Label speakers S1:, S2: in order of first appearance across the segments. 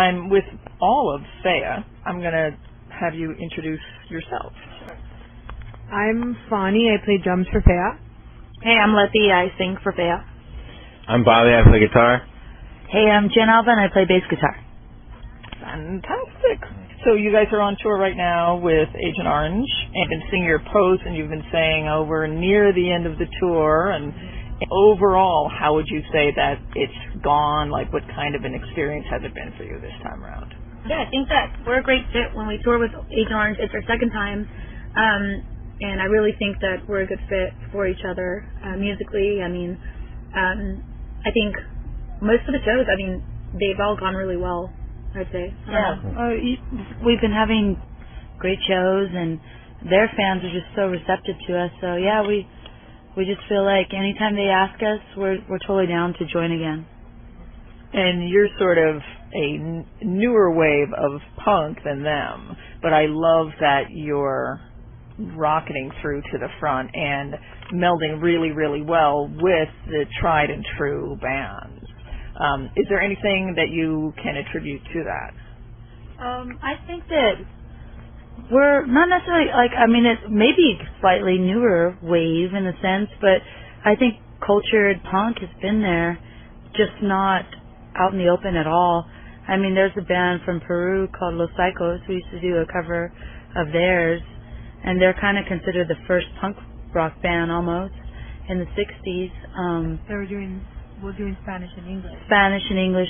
S1: I'm with all of FEA. I'm going to have you introduce yourself.
S2: I'm Fani. I play drums for FEA.
S3: Hey, I'm Letty. I sing for FEA.
S4: I'm Bobby. I play guitar.
S5: Hey, I'm Jen Alvin. I play bass guitar.
S1: Fantastic. So you guys are on tour right now with Agent Orange, and you've been seeing your posts, and you've been saying over near the end of the tour, and overall, how would you say that it's gone? Like, what kind of an experience has it been for you this time around?
S3: Yeah, I think that we're a great fit when we tour with Agent Orange. It's our second time, and I really think that we're a good fit for each other musically. I mean, I think most of the shows, I mean, they've all gone really well, I'd say.
S5: Yeah. We've been having great shows, and their fans are just so receptive to us. So, yeah, we just feel like anytime they ask us, we're totally down to join again.
S1: And you're sort of a newer wave of punk than them, but I love that you're rocketing through to the front and melding really, really well with the tried and true bands. Is there anything that you can attribute to that?
S5: I think that we're not necessarily, it may be slightly newer wave in a sense, but I think cultured punk has been there, just not out in the open at all. I mean, there's a band from Peru called Los Psychos who used to do a cover of theirs, and they're kind of considered the first punk rock band almost in the 60s.
S2: We're doing Spanish and English.
S5: Spanish and English,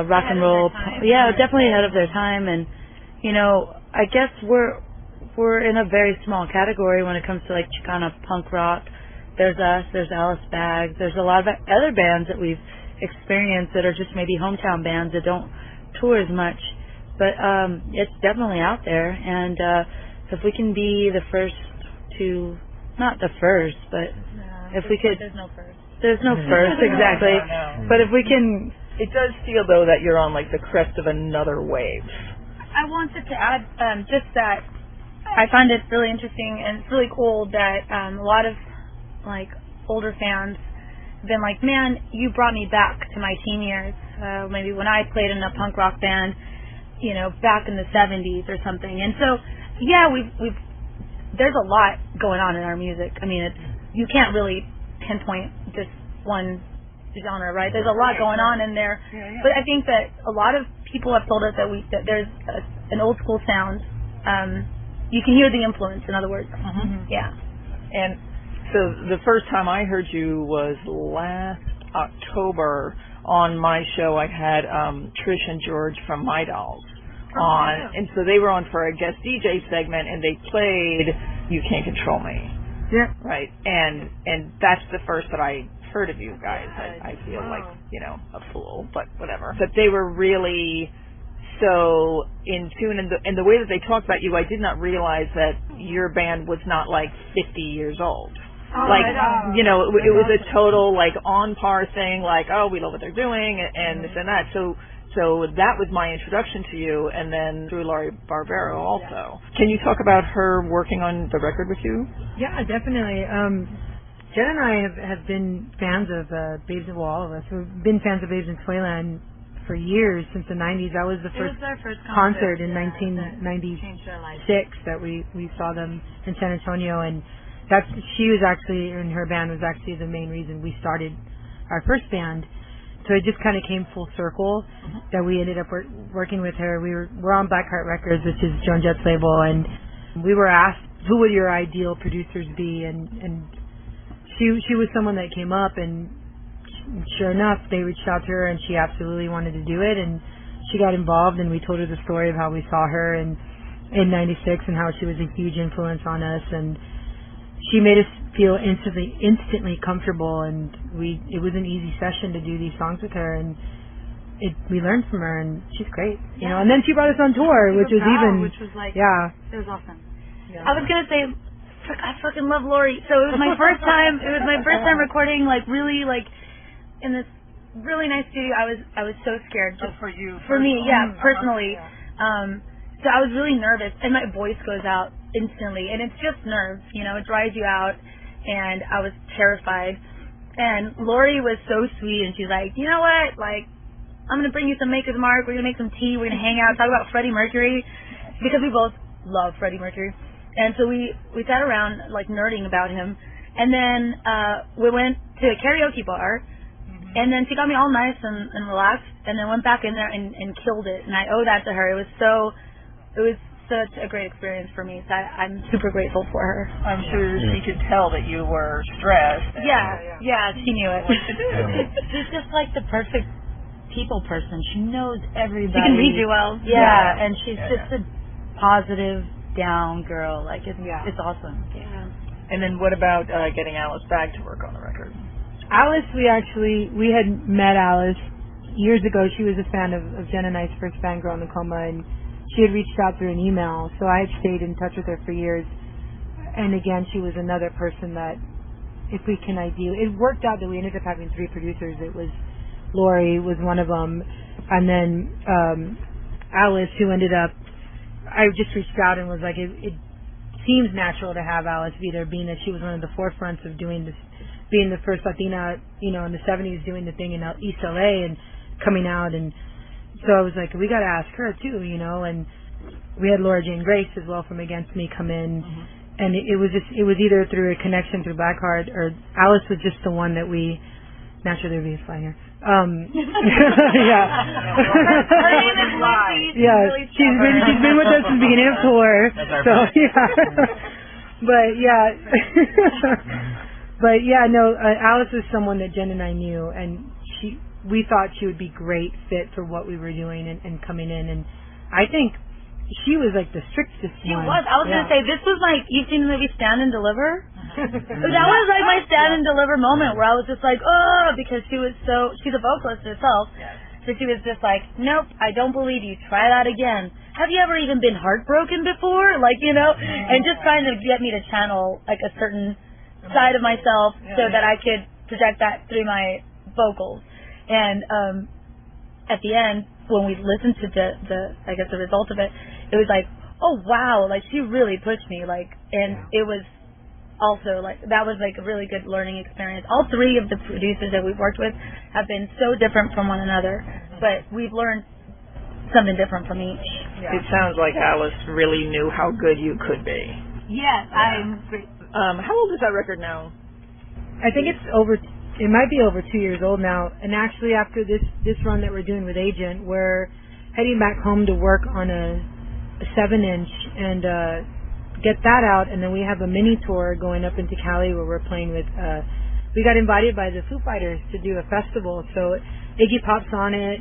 S5: rock and roll. Yeah, definitely ahead of their time. And, you know, I guess we're in a very small category when it comes to, like, Chicana punk rock. There's us, there's Alice Bags, there's a lot of other bands that we've experienced that are just maybe hometown bands that don't tour as much. But it's definitely out there. And if we can be the first to, not the first, but if we could.
S3: There's no first.
S5: There's no first, exactly.
S1: No.
S5: But if we can...
S1: It does feel, though, that you're on, like, the crest of another wave.
S3: I wanted to add just that I find it really interesting and it's really cool that a lot of, like, older fans have been like, man, you brought me back to my teen years, maybe when I played in a punk rock band, you know, back in the 70s or something. And so, yeah, there's a lot going on in our music. I mean, you can't really pinpoint just one genre, right? There's a lot going on in there. Yeah. But I think that a lot of people have told us that there's an old school sound. You can hear the influence, in other words.
S1: Mm-hmm.
S3: Yeah.
S1: And so the first time I heard you was last October on my show. I had Trish and George from My Dolls on, and so they were on for a guest DJ segment, and they played "You Can't Control Me."
S2: Yeah.
S1: Right. And that's the first that I heard of you guys. I feel like, you know, a fool, but whatever. But they were really so in tune, and the way that they talked about you, I did not realize that your band was not like 50 years old. You know, it was a total like on par thing, like, oh, we love what they're doing and this and that. So that was my introduction to you, and then through Laurie Barbero also. Can you talk about her working on the record with you?
S2: Yeah, definitely. Jen and I have been fans of Babes, well, all of us. We've been fans of Babes in Toyland for years, since the 90s. That was the first concert in 1996 that we saw them in San Antonio, and she was actually, and her band was actually the main reason we started our first band. So it just kind of came full circle that we ended up working with her. We're on Blackheart Records, which is Joan Jett's label, and we were asked, who would your ideal producers be? And she was someone that came up, and sure enough, they reached out to her, and she absolutely wanted to do it, and she got involved, and we told her the story of how we saw her in 96 and how she was a huge influence on us, and she made us feel instantly comfortable, and it was an easy session to do these songs with her, and we learned from her, and she's great, you know. And then she brought us on tour, which was like,
S3: it was awesome. Yeah. I was gonna say, I fucking love Laurie. So it was my first time. It was my first time recording, like really, like in this really nice studio. I was so scared.
S1: Just for you.
S3: For me, yeah, personally. Yeah. So I was really nervous, and my voice goes out instantly, and it's just nerves, you know, it dries you out, and I was terrified. And Laurie was so sweet, and she's like, you know what, like, I'm going to bring you some Maker's Mark. We're going to make some tea. We're going to hang out, talk about Freddie Mercury, because we both love Freddie Mercury. And so we sat around, like, nerding about him. And then we went to a karaoke bar, and then she got me all nice and relaxed, and then went back in there and killed it. And I owe that to her. It was such a great experience for me. So I'm super grateful for her.
S1: I'm sure she could tell that you were stressed.
S3: Yeah, she knew it.
S5: She's just like the perfect people person. She knows everybody.
S3: She can read you well.
S5: Yeah, and she's just a positive, down girl. Like, it's awesome.
S3: Yeah.
S1: And then what about getting Alice back to work on the record?
S2: Alice, we had met Alice years ago. She was a fan of Jen and I's first band, Girl in the Coma, and she had reached out through an email, so I had stayed in touch with her for years. And again, she was another person that, if we can it worked out that we ended up having 3 producers. It was Lori was one of them, and then Alice, who ended up, I just reached out and was like, it seems natural to have Alice be there, being that she was one of the forefronts of doing this, being the first Latina, in the 70s, doing the thing in East LA and coming out. And so I was like, we got to ask her too, and we had Laura Jane Grace as well from Against Me come in. And it was either through a connection through Blackheart, or Alice was just the one that we, naturally there'd be a fly here.
S3: Her name is Lucy.
S2: Yeah, she's been with us since the beginning of tour. So Alice was someone that Jen and I knew, and we thought she would be great fit for what we were doing and coming in, and I think she was like the strictest one.
S3: She was. I was going to say, this was like, you've seen the movie Stand and Deliver? That was like my Stand and Deliver moment, where I was just like, oh, because she's a vocalist herself. So she was just like, nope, I don't believe you. Try that again. Have you ever even been heartbroken before? Like, and just trying to get me to channel like a certain side of myself so that I could project that through my vocals. And at the end, when we listened to the result of it, it was like, oh wow, like she really pushed me, like, and it was also like, that was like a really good learning experience. All 3 of the producers that we've worked with have been so different from one another, but we've learned something different from each.
S1: It sounds like Alice really knew how good you could be.
S3: Yes, I'm great.
S1: How old is that record now?
S2: I think it might be over 2 years old now. And actually, after this run that we're doing with Agent, we're heading back home to work on a 7-inch and get that out. And then we have a mini tour going up into Cali where we're playing with. We got invited by the Foo Fighters to do a festival, so Iggy Pop's on it,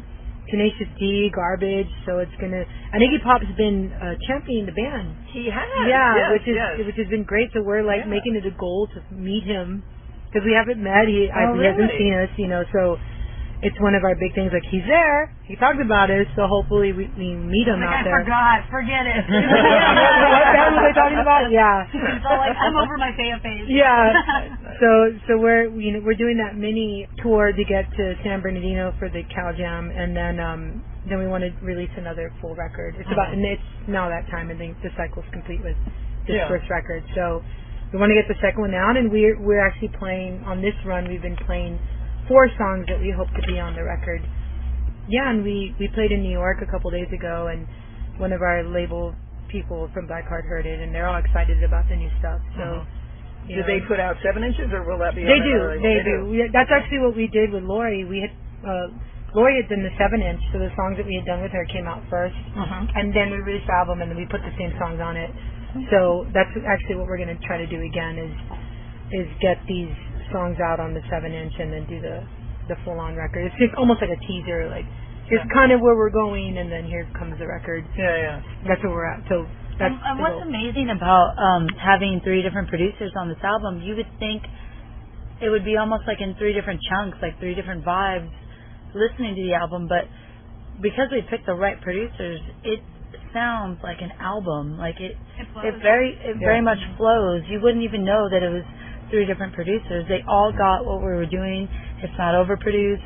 S2: Tenacious D, Garbage. So it's gonna. And Iggy Pop's been championing the band.
S1: He has.
S2: Yeah, which has been great. So we're like making it a goal to meet him. Because we haven't met, he hasn't seen us, so it's one of our big things. Like, he's there, he talked about us, so hopefully we meet him out there.
S3: Forget it.
S2: What band was I talking about? Yeah.
S3: So like, I'm over my face.
S2: Yeah. So we're doing that mini tour to get to San Bernardino for the Cal Jam, and then we want to release another full record. It's about, and it's now that time. I think the cycle's complete with this first record. So we want to get the second one out, and we're actually playing on this run. We've been playing 4 songs that we hope to be on the record. Yeah, and we played in New York a couple days ago, and one of our label people from Blackheart heard it, and they're all excited about the new stuff. So,
S1: do they put out 7 inches, or will that be?
S2: They do. That's actually what we did with Lori. Lori had done the 7-inch, so the songs that we had done with her came out first, and then we released the album, and then we put the same songs on it. So that's actually what we're going to try to do again is get these songs out on the 7-inch and then do the full-on record. It's just almost like a teaser, like here's kind of where we're going, and then here comes the record.
S1: Yeah.
S2: That's where we're at. So that's
S5: and what's amazing about having 3 different producers on this album, you would think it would be almost like in 3 different chunks, like 3 different vibes listening to the album, but because we picked the right producers, it sounds like an album. Like it very much flows. You wouldn't even know that it was 3 different producers. They all got what we were doing. It's not overproduced.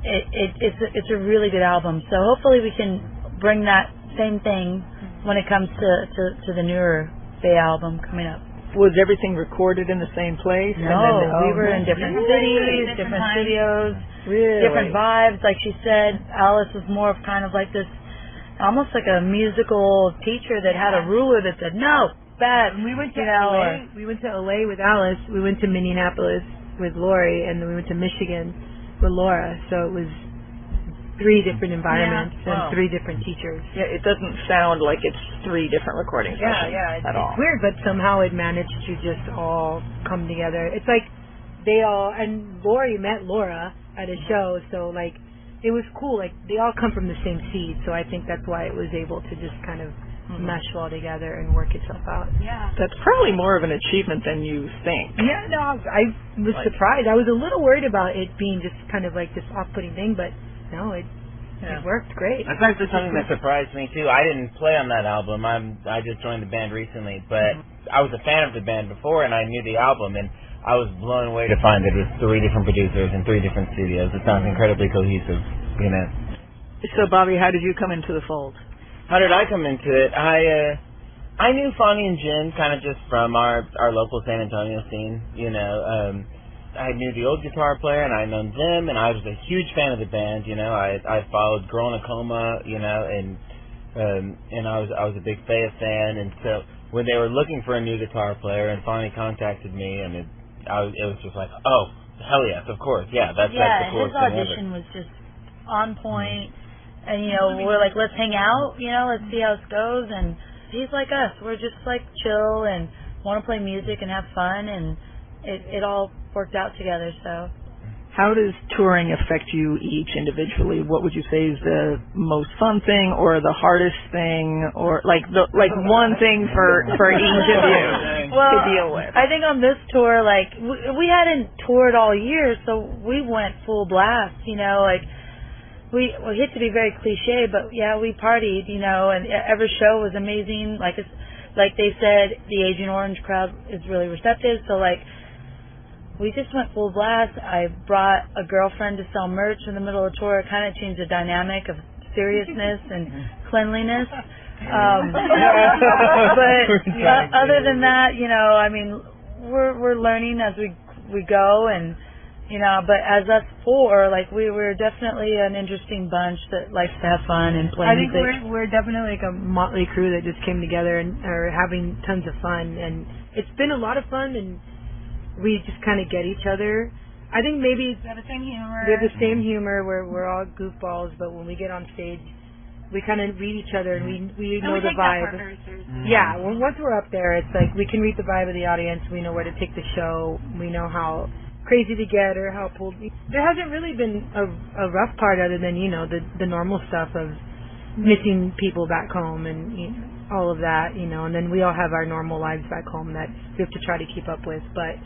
S5: It's a really good album. So hopefully we can bring that same thing when it comes to the newer FEA album coming up.
S1: Was everything recorded in the same place?
S5: No, we were in different cities, different studios, different vibes. Like she said, Alice was more of kind of like this, almost like a musical teacher that had a ruler that said, no, bad.
S2: We went to LA. We went to LA with Alice. We went to Minneapolis with Lori, and then we went to Michigan with Laura. So it was 3 different environments and 3 different teachers.
S1: Yeah, it doesn't sound like it's 3 different recording sessions at all.
S2: It's weird, but somehow it managed to just all come together. It's like they all, and Lori met Laura at a show, so like it was cool. Like they all come from the same seed, so I think that's why it was able to just kind of mesh all together and work itself out.
S3: Yeah.
S1: That's probably more of an achievement than you think.
S2: Yeah, no, I was surprised. I was a little worried about it being just kind of like this off-putting thing, but no, it worked great.
S4: That's actually something that surprised me too. I didn't play on that album. I just joined the band recently, but I was a fan of the band before, and I knew the album, and I was blown away to find that it was 3 different producers in 3 different studios. It sounds incredibly cohesive, you know.
S1: So, Bobby, how did you come into the fold?
S4: How did I come into it? I knew Fonnie and Jim kind of just from our local San Antonio scene, you know. I knew the old guitar player, and I known Jim, and I was a huge fan of the band. You know, I followed Girl in a Coma, you know, and I was a big FEA fan, and so when they were looking for a new guitar player, and Fonnie contacted me, and it was just like, oh, hell yes, of course, that's the coolest thing ever.
S5: His audition was just on point, and you know, we're like, let's hang out, you know, let's see how it goes, and he's like us, we're just like chill and want to play music and have fun, and it all worked out together. So
S1: how does touring affect you each individually? What would you say is the most fun thing or the hardest thing, or like one thing for each of you to deal with?
S5: I think on this tour, like we hadn't toured all year, so we went full blast, you know, like we hate to be very cliche, but yeah, we partied, you know, and every show was amazing. Like they said, the Agent Orange crowd is really receptive, so like we just went full blast. I brought a girlfriend to sell merch in the middle of the tour. It kind of changed the dynamic of seriousness and cleanliness. But other than that, you know, I mean, we're learning as we go, and you know, but as us 4, like we were definitely an interesting bunch that likes to have fun and play music.
S2: I think we're definitely like a motley crew that just came together and are having tons of fun, and it's been a lot of fun, and we just kind of get each other. I think maybe
S3: we have the same humor.
S2: We have the same humor where we're all goofballs, but when we get on stage, we kind of read each other, and we know the vibe. Yeah, once we're up there, it's like we can read the vibe of the audience. We know where to take the show. We know how crazy to get or how pulled. There hasn't really been a rough part other than, you know, the normal stuff of missing people back home and all of that, you know, and then we all have our normal lives back home that we have to try to keep up with. But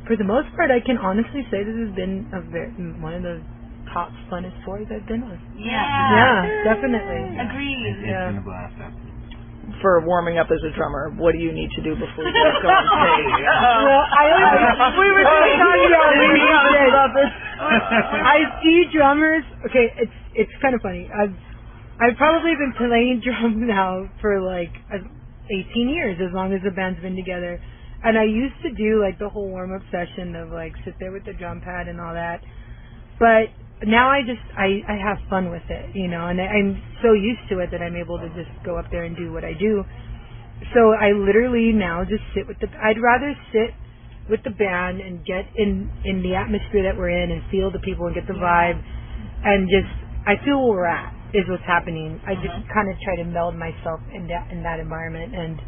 S2: for the most part, I can honestly say this has been one of the top funnest tours I've been on. Yeah, definitely.
S3: Agreed.
S4: It's been a blast.
S1: For warming up as a drummer, what do you need to do before you go on stage?
S2: Well, we were talking about this. I see drummers. Okay, it's kind of funny. I've probably been playing drums now for like 18 years, as long as the band's been together. And I used to do like the whole warm-up session of like sit there with the drum pad and all that. But now I have fun with it, you know, and I'm so used to it that I'm able to just go up there and do what I do. So I literally now just sit with I'd rather sit with the band and get in the atmosphere that we're in and feel the people and get the vibe, and just I feel where we're at is what's happening. I just kind of try to meld myself in that environment, and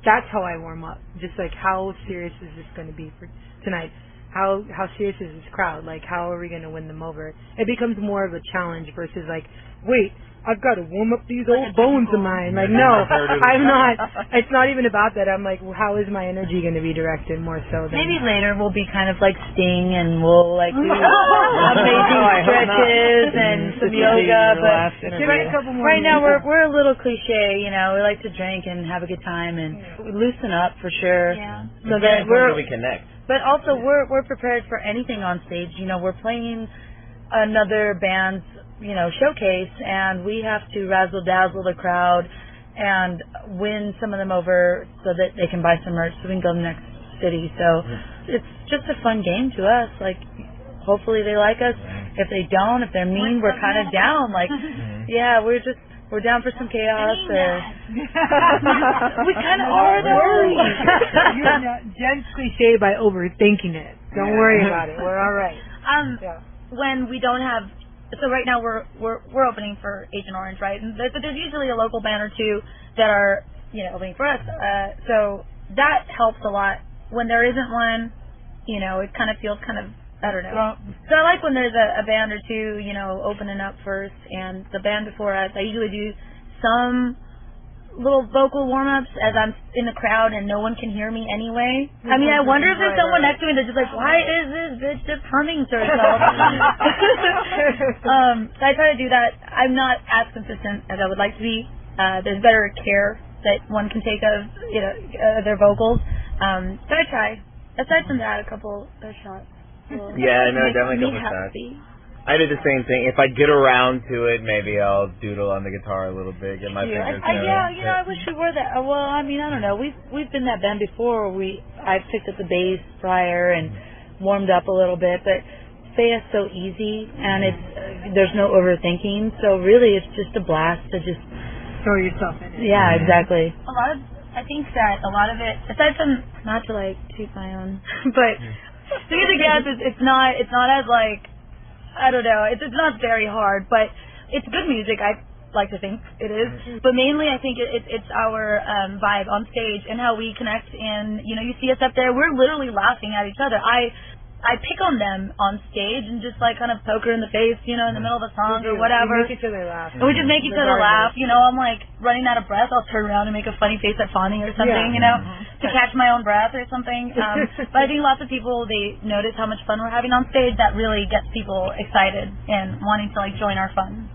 S2: that's how I warm up. Just like, how serious is this going to be for tonight? How serious is this crowd? Like, how are we going to win them over? It becomes more of a challenge versus like, wait, I've got to warm up these old bones of mine. Like, no, I'm not. It's not even about that. I'm like, well, how is my energy going to be directed more so than...
S5: Maybe later we'll be kind of like Sting and we'll like do amazing stretches and some yoga. But right now we're a little cliche, you know. We like to drink and have a good time and loosen up for sure.
S3: Yeah.
S5: So that
S4: we connect.
S5: But also we're prepared for anything on stage. You know, we're playing another band's, you know, showcase, and we have to razzle dazzle the crowd and win some of them over so that they can buy some merch so we can go to the next city. So it's just a fun game to us. Like, hopefully they like us. If they don't, if they're mean, we're kind of down. Like, yeah, we're down for some chaos. We kind of are, though.
S2: Jen's cliche by overthinking it. Don't worry about it. We're all right.
S3: When we don't have, so right now we're opening for Agent Orange, right? And there's usually a local band or two that are, you know, opening for us. So that helps a lot. When there isn't one, you know, it kind of feels kind of, I don't know. So I like when there's a band or two, you know, opening up first. And the band before us, I usually do some little vocal warm-ups as I'm in the crowd and no one can hear me anyway. I mean, I wonder if there's someone next to me that's just like, why is this bitch just humming to herself? So I try to do that. I'm not as consistent as I would like to be. There's better care that one can take of, you know, their vocals. But I try. Aside from that, a couple of shots.
S4: Yeah, no, definitely a couple shots. I do the same thing. If I get around to it, maybe I'll doodle on the guitar a little bit, get my fingers going.
S5: Yeah, you know, I wish we were that. Well, I mean, I don't know. We've been that band before. I picked up the bass prior and warmed up a little bit, but FEA is so easy and there's no overthinking. So really, it's just a blast to just
S2: throw yourself in it.
S5: Yeah, exactly.
S3: I think that a lot of it, aside from, not to like toot my own, but the music dance it's not as like, I don't know, it's not very hard, but it's good music. I like to think it is, but mainly I think it's our vibe on stage and how we connect. And you know, you see us up there, we're literally laughing at each other. I pick on them on stage and just like kind of poke her in the face, you know, in the middle of a song or whatever.
S2: We make each other laugh.
S3: And we just make each other laugh, you know. I'm like running out of breath, I'll turn around and make a funny face at Fonny or something, you know, to catch my own breath or something. But I think lots of people, they notice how much fun we're having on stage. That really gets people excited and wanting to like join our fun.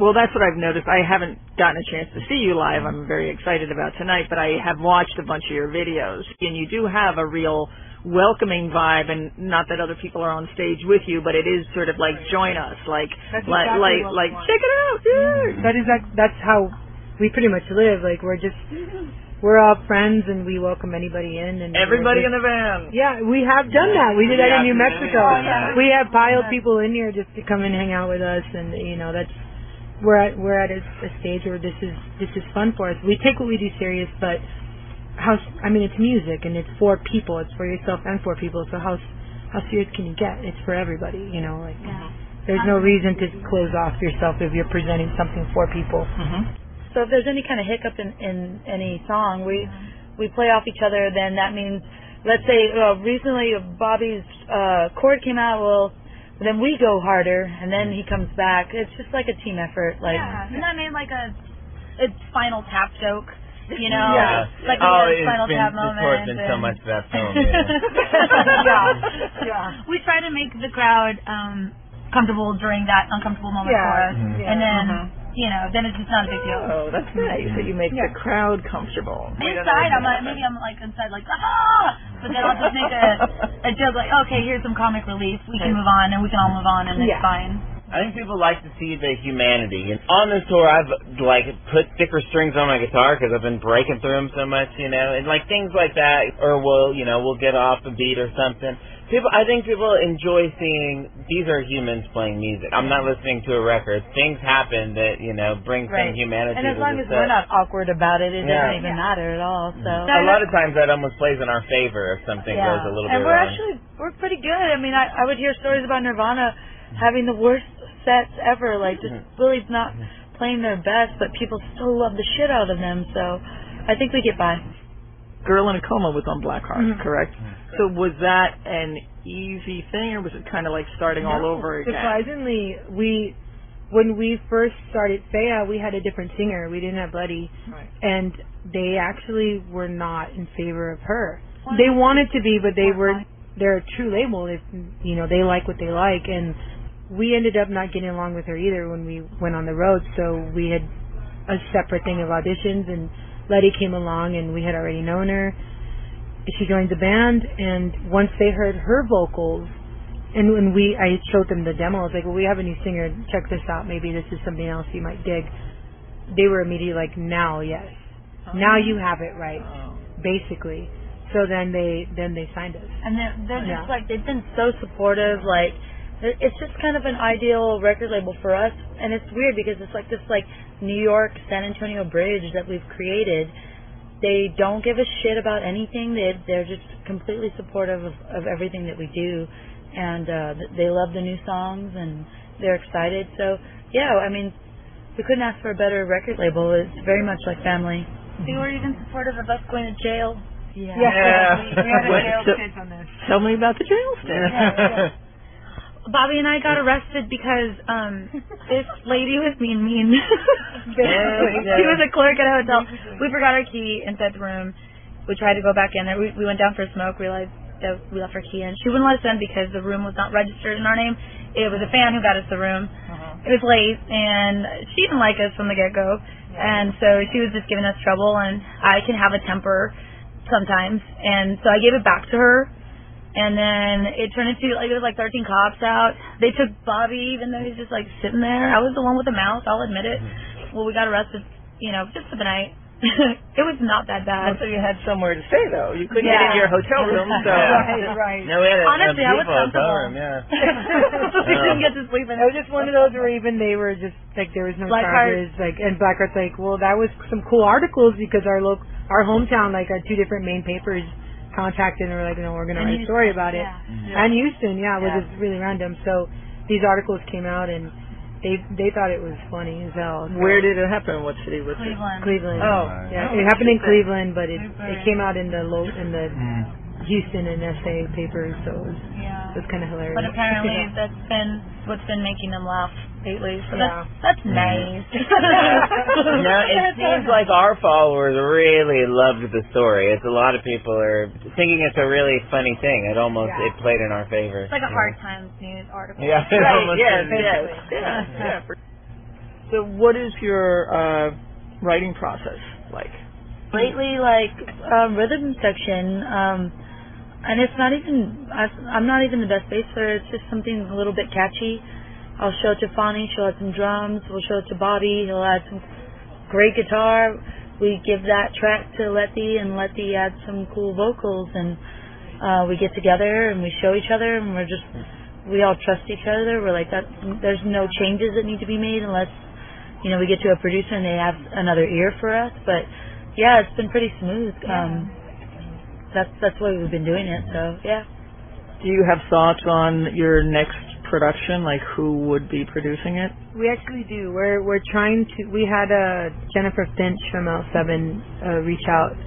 S1: Well, that's what I've noticed. I haven't gotten a chance to see you live. I'm very excited about tonight, but I have watched a bunch of your videos, and you do have a real welcoming vibe, and not that other people are on stage with you, but it is sort of like join us, like check it out. Yeah.
S2: That's how we pretty much live. Like we're all friends and we welcome anybody in, and
S1: everybody in the van.
S2: Yeah, we have done that. We did that in New Mexico. We have piled people in here just to come and hang out with us, and you know that's we're at a stage where this is fun for us. We take what we do serious, but it's music and it's for people. It's for yourself and for people. So how serious can you get? It's for everybody, you know. Like there's no reason to close off yourself if you're presenting something for people.
S5: So if there's any kind of hiccup in any song, we play off each other. Then that means, let's say recently Bobby's chord came out. Well, then we go harder, and then he comes back. It's just like a team effort. Like
S3: and I made like a Spinal Tap joke. You know, like Spinal Tap moment.
S4: It's been so much of that film.
S3: We try to make the crowd comfortable during that uncomfortable moment for us, and then you know, then it's just not a big deal.
S1: Oh, that's nice that you make the crowd comfortable.
S3: Inside, I'm like inside like but then I'll just make a joke like, okay, here's some comic relief. We can move on, and we can all move on, and it's fine.
S4: I think people like to see the humanity. And on this tour, I've like put thicker strings on my guitar because I've been breaking through them so much, you know, and like things like that. Or we'll get off a beat or something. I think people enjoy seeing these are humans playing music. I'm not listening to a record. Things happen that bring some humanity.
S5: And as long as we're not awkward about it, it doesn't even matter at all. So
S4: a lot of times that almost plays in our favor if something goes a little bit wrong.
S5: And we're pretty good. I mean, I would hear stories about Nirvana having the worst sets ever, like just really not playing their best, but people still love the shit out of them. So I think we get by.
S1: Girl in a Coma was on Blackheart, correct? So was that an easy thing, or was it kind of like starting all over again?
S2: Surprisingly, when we first started FEA, we had a different singer. We didn't have Buddy, and they actually were not in favor of her. They wanted to be, but they're a true label. They like what they like, and we ended up not getting along with her either when we went on the road. So we had a separate thing of auditions, and Letty came along, and we had already known her. She joined the band, and once they heard her vocals, and when I showed them the demo, I was like, well, we have a new singer, check this out, maybe this is something else you might dig. they were immediately like, now, yes. Now you have it right, basically. So then they signed us.
S5: And they're just like, they've been so supportive. Like, it's just kind of an ideal record label for us. And it's weird because it's like this like New York San Antonio bridge that we've created. They don't give a shit about anything. They're just completely supportive of everything that we do. And they love the new songs and they're excited. So, yeah, I mean, we couldn't ask for a better record label. It's very much like family.
S3: They were even supportive of us going to jail.
S2: Yeah.
S1: Yeah.
S2: We had a jail kids on this.
S1: Tell me about the jail stint.
S3: Bobby and I got arrested because this lady was mean. She was a clerk at a hotel. We forgot our key inside the room. We tried to go back in there. We went down for a smoke, realized that we left our key in. She wouldn't let us in because the room was not registered in our name. It was a fan who got us the room. It was late, and she didn't like us from the get-go. And so she was just giving us trouble, and I can have a temper sometimes. And so I gave it back to her. And then it turned into, like, there was like 13 cops out. They took Bobby, even though he's just, like, sitting there. I was the one with the mouth, I'll admit it. Well, we got arrested, just for the night. It was not that bad.
S1: So you had somewhere to stay, though. You couldn't get in your hotel room, so...
S2: Right.
S4: No, we had
S3: Honestly, I was
S4: hotel
S3: comfortable.
S4: room, yeah.
S3: We didn't get to sleep in
S2: It was just one of those where even they were just, like, there was no charges. Like, and Blackheart's like, well, that was some cool articles because our hometown, like, our two different main papers contacted and were like, we're going to write a story about it. And Houston, which is really random. So these articles came out and they thought it was funny as hell. So
S1: Where did it happen? What city was it?
S2: Cleveland.
S1: Oh.
S2: Yeah, it happened in Cleveland, but it came out in the Houston and SA papers, so it was kind of hilarious.
S3: But apparently that's been what's been making them laugh lately. So that's nice.
S4: No, it seems like our followers really loved the story. It's a lot of people are thinking it's a really funny thing. It almost it played in our favor.
S3: It's like a Hard Times news article.
S4: Yeah, it almost is.
S1: So what is your writing process like?
S5: Lately, like rhythm section, and it's not even. I'm not even the best bass player. It's just something a little bit catchy. I'll show it to Fonny. She'll add some drums. We'll show it to Bobby. He'll add some great guitar. We give that track to Letty, and Letty adds some cool vocals, and we get together and we show each other, and we all trust each other. We're like that. There's no changes that need to be made unless we get to a producer and they have another ear for us. But yeah, it's been pretty smooth. That's the way we've been doing it. So yeah.
S1: Do you have thoughts on your next production, like who would be producing it?
S2: We actually do. We're trying to. We had Jennifer Finch from L7 reach out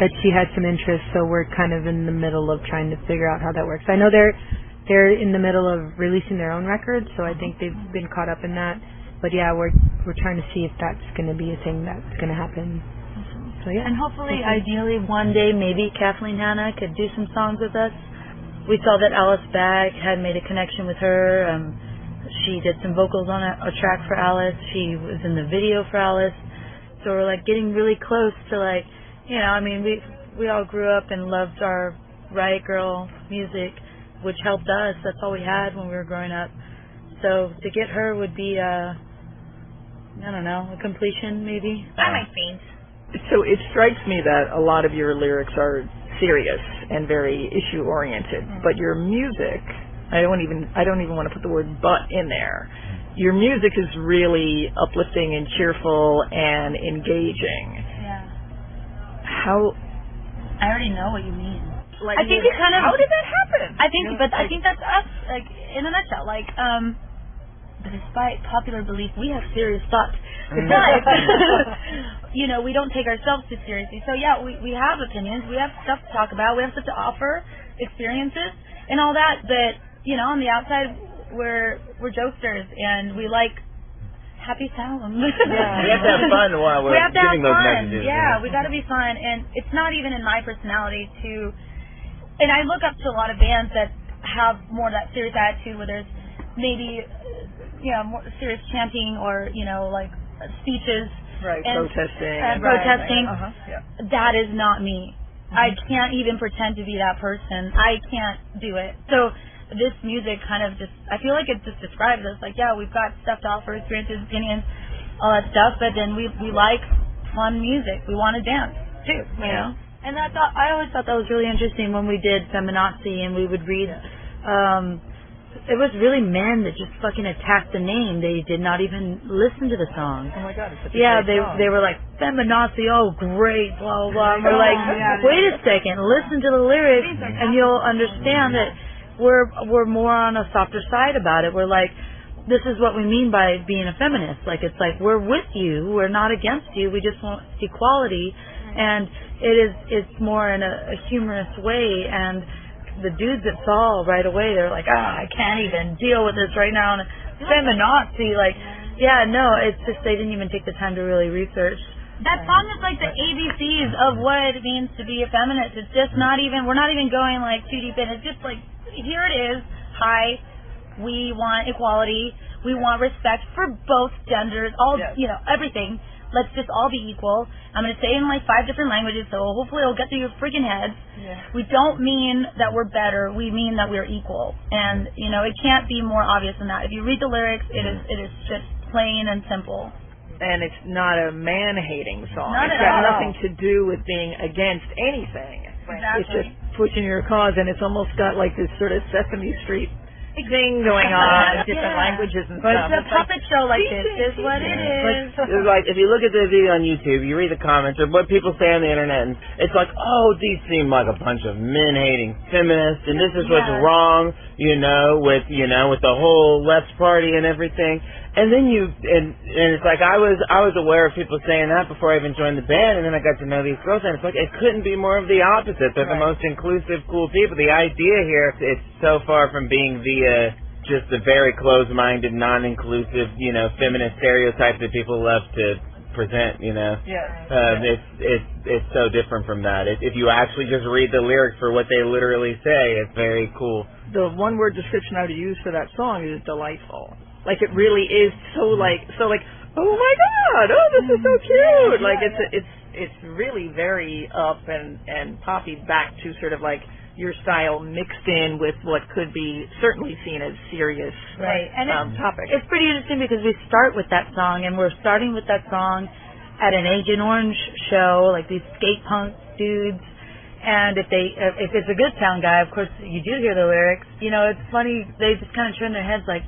S2: that she had some interest, so we're kind of in the middle of trying to figure out how that works. I know they're in the middle of releasing their own record, so I think they've been caught up in that. But yeah, we're trying to see if that's going to be a thing that's going to happen. So yeah.
S5: And hopefully, ideally, one day maybe Kathleen Hanna could do some songs with us. We saw that Alice Bagg had made a connection with her. She did some vocals on a track for Alice. She was in the video for Alice. So we're like getting really close to like, we all grew up and loved our Riot Grrrl music, which helped us. That's all we had when we were growing up. So to get her would be, a completion maybe.
S3: I might faint.
S1: So it strikes me that a lot of your lyrics are serious and very issue oriented, but your music, I don't even want to put the word "but" in there. Your music is really uplifting and cheerful and engaging.
S3: Yeah.
S1: How?
S3: I already know what you mean.
S1: Like,
S3: I think it kind of.
S1: How did that happen?
S3: I think that's us, like in a nutshell. Like, but despite popular belief, we have serious thoughts. But we don't take ourselves too seriously. So yeah, we have opinions, we have stuff to talk about, we have stuff to offer, experiences and all that. But on the outside, we're jokesters and we like happy sounds.
S4: Yeah. We have to have fun while we're giving those messages.
S3: Yeah, we got to be fun, and it's not even in my personality to. And I look up to a lot of bands that have more of that serious attitude, where there's maybe more serious chanting or like speeches.
S1: Right,
S3: and
S1: protesting.
S3: That is not me. I can't even pretend to be that person. I can't do it. So this music kind of I feel like it just describes us. Like, yeah, we've got stuff to offer, experiences, opinions, all that stuff, but then we like fun music. We want to dance too, you know.
S5: And I always thought that was really interesting when we did Feminazi and we would read. It was really men that just fucking attacked the name. They did not even listen to the song.
S1: Oh my God, it's such a
S5: yeah,
S1: great song.
S5: they were like, Feminazi, oh great, blah blah blah. And we're like, wait a second, listen to the lyrics, and you'll understand that we're more on a softer side about it. We're like, this is what we mean by being a feminist. Like, it's like, we're with you, we're not against you, we just want equality, and it's more in a humorous way. And the dudes that saw right away, they're like, I can't even deal with this right now. And feminazi, like, yeah, no, it's just they didn't even take the time to really research.
S3: That song is like the ABCs of what it means to be a feminist. It's just not even, we're not even going like too deep in. It's just like, here it is. Hi, we want equality. We want respect for both genders, all, you know, everything. Let's just all be equal. I'm going to say it in like 5 different languages, so hopefully it'll get through your freaking heads. Yeah. We don't mean that we're better. We mean that we're equal. And, you know, it can't be more obvious than that. If you read the lyrics, it is just plain and simple.
S1: And it's not a man-hating song.
S3: Not
S1: it's
S3: at
S1: got
S3: all.
S1: nothing to do with being against anything.
S3: Exactly.
S1: It's just pushing your cause, and it's almost got like this sort of Sesame Street thing going on, different languages and
S3: but
S1: stuff.
S3: But the puppet show like this is what it is.
S4: It's like, if you look at the video on YouTube, you read the comments or what people say on the internet, and it's like, oh, these seem like a bunch of men-hating feminists, and this is what's wrong, you know, with the whole left party and everything. And then and it's like, I was aware of people saying that before I even joined the band, and then I got to know these girls, and it's like, it couldn't be more of the opposite. They're the most inclusive, cool people. The idea here, it's so far from being just the very closed-minded, non-inclusive, you know, feminist stereotype that people love to present, you know. It's so different from that. If you actually just read the lyrics for what they literally say, it's very cool.
S1: The one-word description I would use for that song is delightful. Like, it really is so like, oh my God, oh, this is so cute. Like, it's really very up and poppy back to sort of like your style mixed in with what could be certainly seen as serious topics.
S5: It's pretty interesting because we start with that song, and we're starting with that song at an Agent Orange show, like these skate punk dudes. And if it's a good sound guy, of course you do hear the lyrics. You know, it's funny, they just kind of turn their heads like,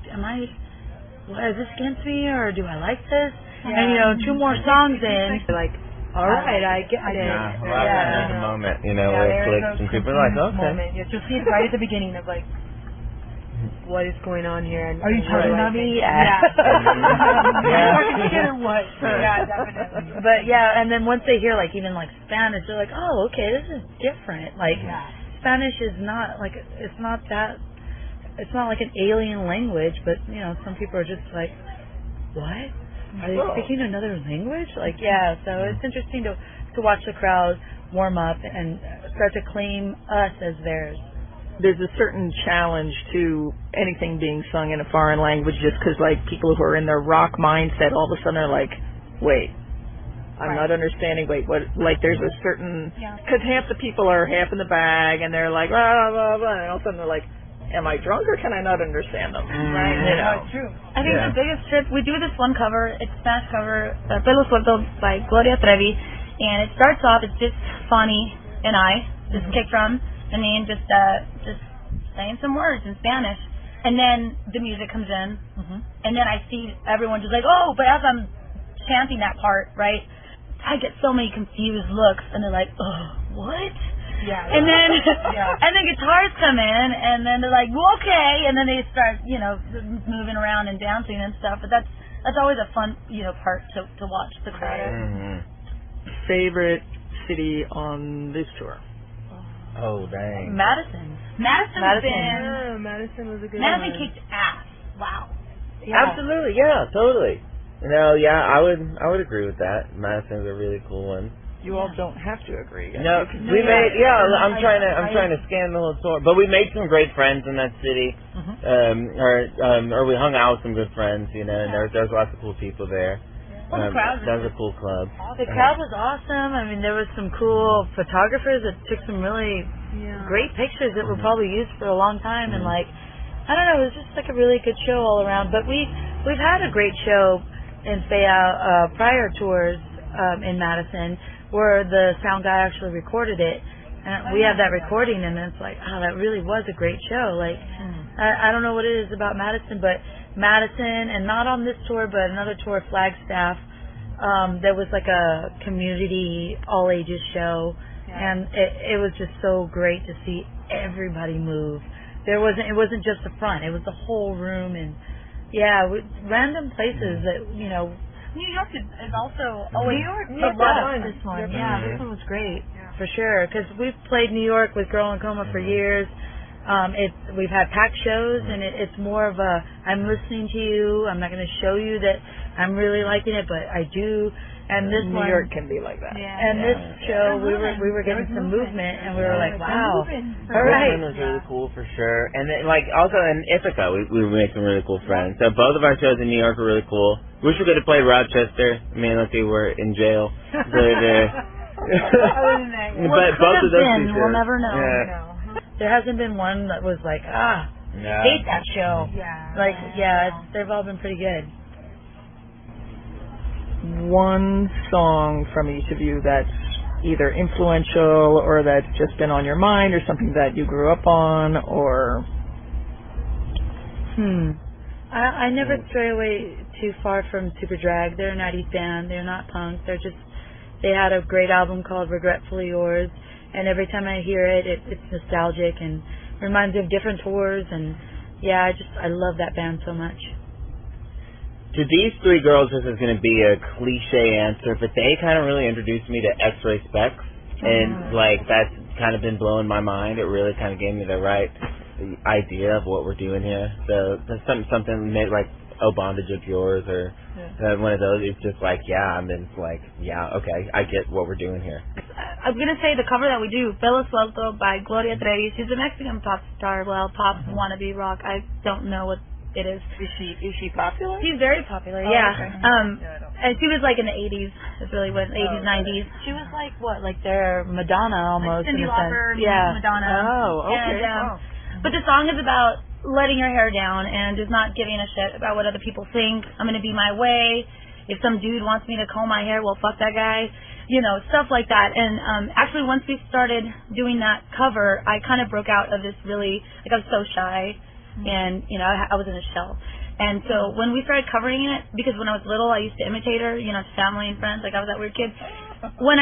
S5: is this against me, or do I like this? Yeah. And, you know, 2 more songs in, you're like, all right, I get it.
S4: There's a moment, you know, where it clicks and people are like, okay.
S2: You'll see it right at the beginning of, like, what is going on here. And,
S3: are you talking about me?
S2: Yeah.
S3: What? Yeah, definitely.
S5: But, yeah, and then once they hear, like, even, like, Spanish, they're like, oh, okay, this is different. Like, Spanish is not, like, it's not like an alien language, but, you know, some people are just like, what? Are they speaking another language? Like, yeah, so it's interesting to watch the crowd warm up and start to claim us as theirs.
S1: There's a certain challenge to anything being sung in a foreign language just because, like, people who are in their rock mindset all of a sudden are like, wait, I'm not understanding, wait, what, like, there's a certain, because half the people are half in the bag and they're like, blah, blah, blah, and all of a sudden they're like, am I drunk or can I not understand them?
S3: Right.
S1: You know.
S3: True. I think the biggest trip, we do this one cover, it's Spanish cover, Pelo Suelto by Gloria Trevi, and it starts off, it's just Fanny and I, just kick drum, and then just saying some words in Spanish. And then the music comes in, and then I see everyone just like, oh, but as I'm chanting that part, right, I get so many confused looks, and they're like, oh, what? Yeah. And then and then guitars come in, and then they're like, well, okay, and then they start, you know, moving around and dancing and stuff. But that's always a fun, you know, part to watch the crowd.
S1: Favorite city on this tour?
S4: Oh, dang.
S3: Madison
S2: Madison was a good one.
S3: Madison kicked ass. Wow.
S4: Yeah. Absolutely, yeah, totally. You know, yeah, I would agree with that. Madison's a really cool one.
S1: You all don't have to agree.
S4: No, we made. Yeah, I'm trying to scan the whole tour, but we made some great friends in that city. Or we hung out with some good friends, you know, and there's lots of cool people there.
S3: Well,
S4: that was a cool club.
S5: The crowd was awesome. I mean, there was some cool photographers that took some really great pictures that were probably used for a long time, and like, I don't know, it was just like a really good show all around. But we've had a great show in FEA prior tours in Madison where the sound guy actually recorded it. And we have that recording, and it's like, oh, that really was a great show. Like, I don't know what it is about Madison, but Madison, and not on this tour, but another tour, Flagstaff, there was like a community all-ages show, and it was just so great to see everybody move. It wasn't just the front, it was the whole room, and random places that, you know.
S3: New York is also always
S5: New York. I love this one. Yeah, this one was great for sure. Because we've played New York with Grrrl and Coma for years. We've had packed shows, and it's more of a I'm listening to you. I'm not going to show you that I'm really liking it, but I do. And this
S1: New York can be like that.
S5: Yeah. And this show, we were getting some movement, and we were like, wow. All right.
S4: Brooklyn was really cool for sure. And then, like, also in Ithaca, we made some really cool friends. So both of our shows in New York were really cool. Wish we could have played Rochester. I mean, let's see, we're in jail. But both of those two shows.
S5: We'll never know. Yeah. There hasn't been one that was like, hate that show. Yeah. Like, they've all been pretty good.
S1: One song from each of you that's either influential or that's just been on your mind or something that you grew up on or...
S5: I never stray away too far from Super Drag. They're a 90s band. They're not punk. They had a great album called Regretfully Yours, and every time I hear it, it's nostalgic and reminds me of different tours, and I love that band so much.
S4: To these three girls, this is going to be a cliche answer, but they kind of really introduced me to X-Ray Specs, and like that's kind of been blowing my mind. It really kind of gave me the right idea of what we're doing here. So there's something made like "Oh Bondage of Yours" or one of those. It's just like, okay, I get what we're doing here.
S3: I was gonna say the cover that we do, "Pelo Suelto" by Gloria Trevi. She's a Mexican pop star, pop wannabe rock. I don't know what it is.
S1: Is she popular?
S3: She's very popular.
S1: Oh,
S3: yeah.
S1: Okay.
S3: And she was like in the 80s. It's really what 80s, 90s.
S5: She was like what, like their Madonna almost.
S3: Like Cyndi
S5: in a
S3: Lauper,
S5: sense. Yeah.
S3: Madonna.
S1: Oh, okay.
S3: And, but the song is about letting your hair down and just not giving a shit about what other people think. I'm gonna be my way. If some dude wants me to comb my hair, well, fuck that guy. You know, stuff like that. And actually, once we started doing that cover, I kind of broke out of this really, like, I was so shy. And, you know, I was in a shell. And so when we started covering it, because when I was little, I used to imitate her, you know, to family and friends, like I was that weird kid. When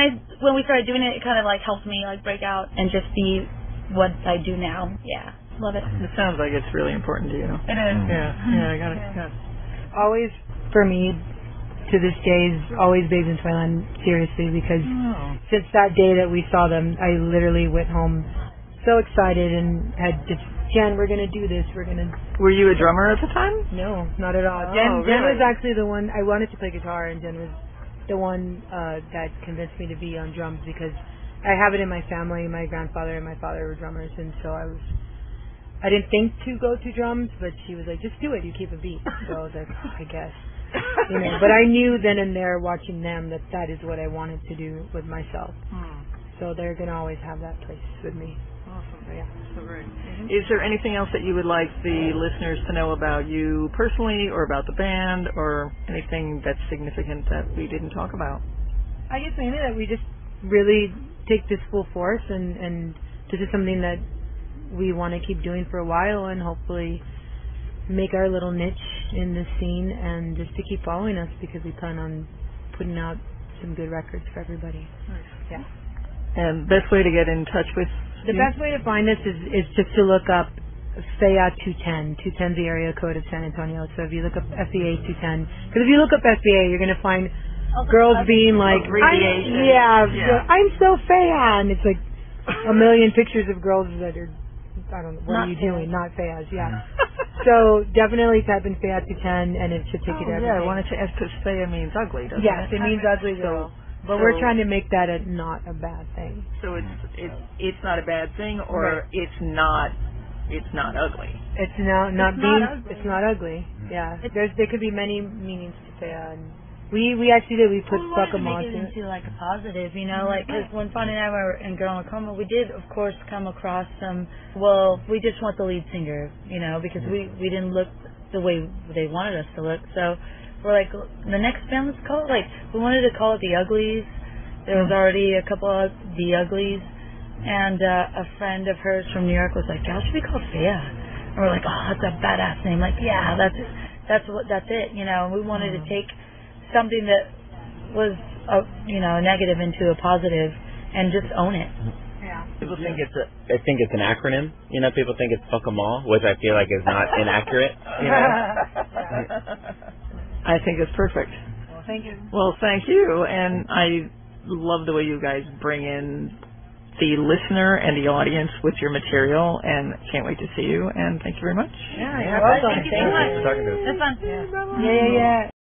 S3: we started doing it, it kind of like helped me like break out and just be what I do now. Yeah, love it.
S1: It sounds like it's really important to you.
S3: It is.
S1: Yeah, I got it. Yeah.
S2: Always, for me, to this day, is always Babes in Toyland, seriously, because since that day that we saw them, I literally went home so excited and had just, Jen, we're going to do this.
S1: Were you a drummer at the time?
S2: No, not at all.
S1: Oh,
S2: Jen
S1: really?
S2: was actually the one, I wanted to play guitar, and Jen was the one that convinced me to be on drums because I have it in my family. My grandfather and my father were drummers, and so I didn't think to go to drums, but she was like, just do it. You keep a beat. So I was like, I guess. You know, but I knew then and there watching them that is what I wanted to do with myself. So they're going to always have that place with me.
S1: Awesome. Yeah. So great. Is there anything else that you would like the listeners to know about you personally or about the band or anything that's significant that we didn't talk about?
S2: I guess maybe that we just really take this full force and this is something that we want to keep doing for a while and hopefully make our little niche in this scene and just to keep following us because we plan on putting out some good records for everybody.
S1: Nice. Yeah. And best way to get in touch with
S2: the best way to find us is just to look up FEA 210. 210 is the area code of San Antonio. So if you look up FEA 210, because if you look up FEA, you're going to find girls being like, I'm so FEA, and it's like a million pictures of girls that are, I don't know, what are you doing? Not FEAs, So definitely type in FEA 210, and it should take you to everything.
S1: Yeah, I wanted to ask because FEA means ugly, doesn't it?
S2: Yes, it means ugly girl. But we're trying to make that not a bad thing.
S1: So it's not a bad thing, or it's not ugly.
S2: It's not ugly. Yeah, there could be many meanings to FEA, and we actually did. We put fuck
S5: to make it into like a positive, you know, like because when Fanny and I were in Grrrl and Coma, we did of course come across some. Well, we just want the lead singer, you know, because we didn't look the way they wanted us to look, so. we're like, the next band, let's call it, like, we wanted to call it the Uglies. There was already a couple of the Uglies, and a friend of hers from New York was like, y'all should be called FEA. And we're like, oh, that's a badass name. Like, yeah, that's it, you know. And we wanted to take something that was, a negative into a positive and just own it.
S3: Yeah.
S4: People think it's an acronym. You know, people think it's fuck 'em all, which I feel like is not inaccurate. You know?
S1: I think it's perfect.
S3: Well, thank you.
S1: Well, thank you, and I love the way you guys bring in the listener and the audience with your material, and can't wait to see you, and thank you very much.
S3: Yeah, you're welcome.
S4: Thank you so much for talking to us.
S3: It's fun.
S5: Yeah.